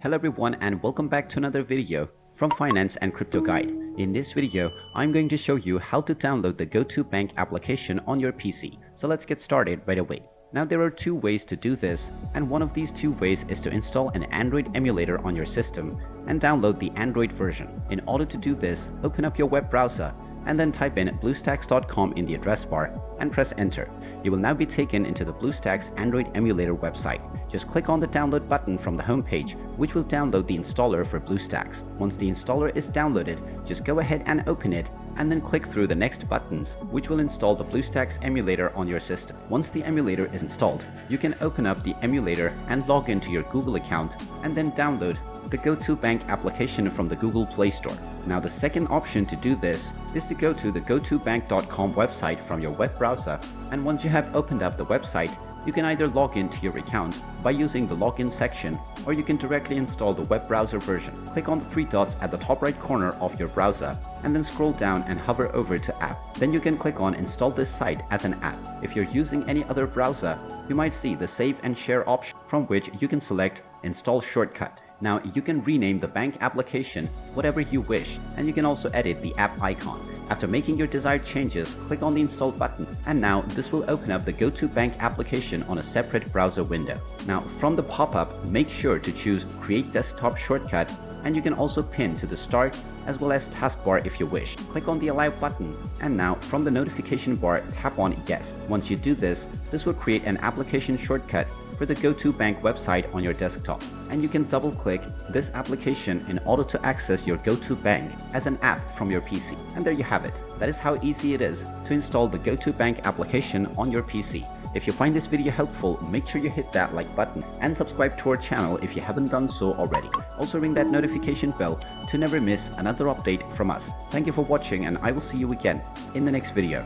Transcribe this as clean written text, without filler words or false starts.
Hello everyone and welcome back to another video from Finance and Crypto Guide. In this video, I'm going to show you how to download the Go2 Bank application on your PC. So let's get started right away. Now there are two ways to do this, and one of these two ways is to install an Android emulator on your system and download the Android version. In order to do this, open up your web browser and then type in bluestacks.com in the address bar and press enter. You will now be taken into the BlueStacks Android emulator website. Just click on the download button from the home page, which will download the installer for BlueStacks. Once the installer is downloaded, just go ahead and open it and then click through the next buttons, which will install the BlueStacks emulator on your system. Once the emulator is installed, you can open up the emulator and log into your Google account and then download the Go2 Bank application from the Google Play Store. Now the second option to do this is to go to the go2bank.com website from your web browser, and once you have opened up the website, you can either log into your account by using the login section, or you can directly install the web browser version. Click on the three dots at the top right corner of your browser and then scroll down and hover over to app. Then you can click on install this site as an app. If you're using any other browser, you might see the save and share option, from which you can select install shortcut. Now you can rename the bank application whatever you wish, and you can also edit the app icon. After making your desired changes, click on the install button, and now this will open up the Go2 Bank application on a separate browser window. Now from the pop-up, make sure to choose create desktop shortcut, and you can also pin to the start as well as taskbar if you wish. Click on the allow button, and now from the notification bar tap on yes. Once you do this, this will create an application shortcut for the Go2 Bank website on your desktop, and you can double click this application in order to access your Go2 Bank as an app from your PC. And there you have it. That is how easy it is to install the Go2 Bank application on your PC. If you find this video helpful, make sure you hit that like button and subscribe to our channel if you haven't done so already. Also ring that notification bell to never miss another update from us. Thank you for watching, and I will see you again in the next video.